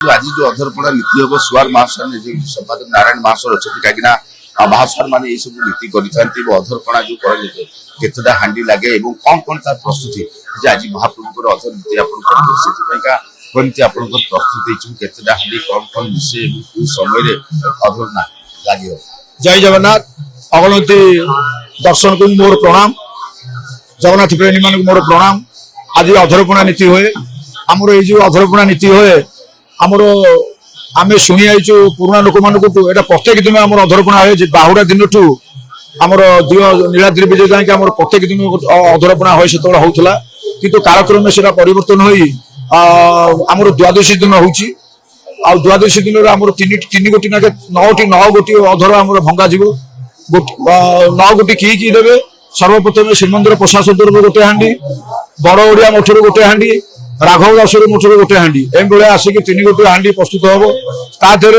आज जो अधरपड़ा नीति हम सुआर महासार संपादक नारायण महासार अच्छा कहीं महासार मान ये सब नीति कर अधरपड़ा जो करता हांडी लगे कौन कौन तार प्रस्तुति आज महाप्रभु अधर नीति आपमती आप प्रस्तुति केतटा हांडी कौन कौन मिसे समय अधर लगे। जय जगन्नाथ अगणती दर्शन को मोर प्रणाम जगन्नाथ प्रेमी मान मोर प्रणाम। आज अधरपणा नीति हुए आमर ये अधरपणा नीति हुए आमर आम शुणी आईचु पुराणा लोक मान प्रत्येक दिन आम अधरपणा हुए बाहुड़ा दिन ठू आमर नीलाद्री विजय जाए आम प्रत्येक दिन अधरपणा हुए से होता किंतु कालक्रमे से परिवर्तन हो आमर द्वादशी दिन हो द्वादशी दिन आम तीन गोटी ना 9 गोटी अधर आम भंगा जीव 9 गोटी कि देवे सर्वप्रथम श्रीमंदिर प्रशासन तरफ गोटे हांडी बड़ ओडिया मठर गोटे हांडी राघव दासर मठर गोटे हांडी एम आसिक 3 गोटी हांडी प्रस्तुत हम तादे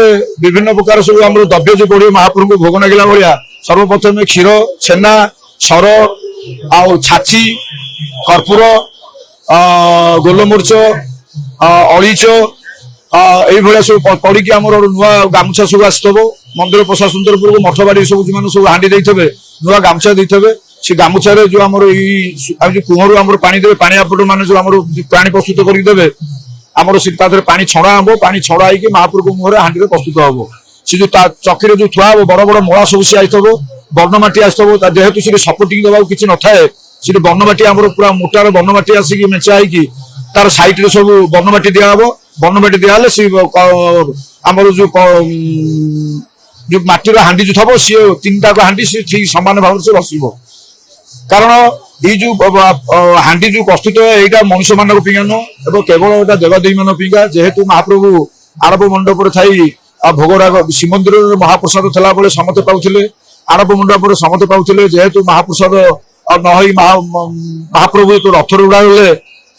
विभिन्न प्रकार सब आम द्रव्य जो पड़े महाप्रभु भोग नागिला भाया सर्वप्रथम क्षीर छेना सर आछी कर्पूर गोलमरीच अलीच ये सब पड़ी आम नुआ गामुछा सब आसब मंदिर प्रशासन तरफ मठ बाड़ी सब जो सब हांडी देते नुआ गामुछा देते से गामुछा जो आम कुहर आम पानी देवे पानी आपट मान जो आम पानी प्रस्तुत करदे आमर पानी छड़ा हम पानी छड़ा होगी महाप्रभु मुहर हांडी प्रस्तुत हम से जो चक्की जो थुआ बड़ बड़ मला सब सी आसब वर्णमाटी आसब जेहेतु से सपोर्टिंग देवा किसी न थाए से वर्णमाटी आम पूरा मोटार वर्णमाटी आसिक मेचा होगी तार सैड्रे सब वर्णमाटी दिहब वर्णमाटी दिहले सी आमर जो माटीर हांडी जो थब सी 3टा हांडी सी ठीक सामान भाव से बसब कारण ये जो हांडी जो प्रस्तुत है यहाँ मनुष्य मान नुह केवल देवादेवी मान जेहेतु महाप्रभु आड़प मंडप थी भोगराग श्रीमंदिर महाप्रसाद थला बेले समते पाउथिले आड़प मंडप समते पाउथिले जेहेतु महाप्रसाद नई महाप्रभु एक रथ रुड़ा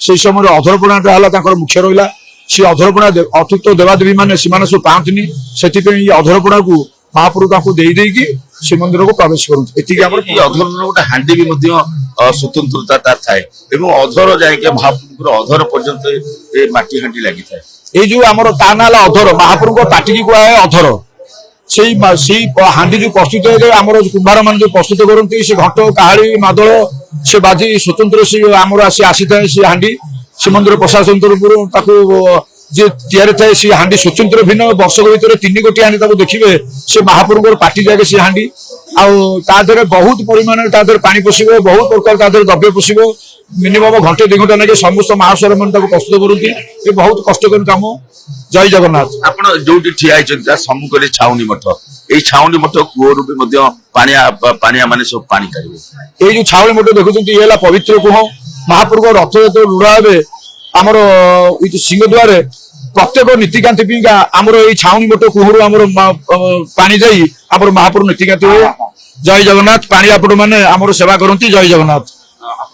से समय अधरपणा मुख्य रहा सी अधरपणा अतिरिक्त देवादेवी मैंने सब पाती से अधरपणा को महाप्रभु देकी श्रीमंदिर को प्रवेश करते अधर गोटे हांडी भी स्वतंत्रता तार थाए अधर जाए महाप्रभु अधर पर्यंत माटी हांडी लगी था ये जो आम ता ना अधर महाप्रभु पाटी की कहुए अधर से हांडी जो प्रस्तुत है आम कुंभार मान जो प्रस्तुत करती से घंट काहाड़ी मादल से बाजी स्वतंत्र से आमर आसी था सी हांडी श्रीमंदिर प्रशासन तरफ जे तैयारी थाए सी हांडी स्वतंत्र भिन्न वर्षक भर 3 गोटी हांडी देखिए से महाप्रभु पाटी जाए सी हांडी आदर बहुत परिमाण पानी पशिब बहुत प्रकार द्रव्य पशिब मिनिमम घंटे 2 घंटा लगे समस्त महास्वर मन प्रस्तुत करती ये बहुत कष्टकर काम। जय जगन्नाथ आप जो ठिया सम्मुखें छाउनी मठ ये छाउनी मठ कूहर भी पानिया मान सब पानी काढ़े ये जो छाउनी मठ देखुं ये पवित्र कुह महाप्रभु रथ जो लुड़ा हे आमर सिंहद्वार प्रत्येक नीतिकांति आमर ये छाउनी मठ कुहर आमर पानी जाई आमर महाप्रभु नीतिकांति हुए। जय जगन्नाथ पानी आपट मैंने आमर सेवा करती। जय जगन्नाथ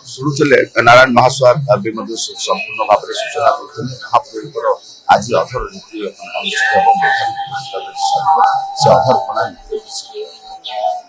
शुणुले नारायण महास्वार संपूर्ण भाव में सूचना करते महाप्रभु आज अधर नीति अनुष्ठित अधरपणा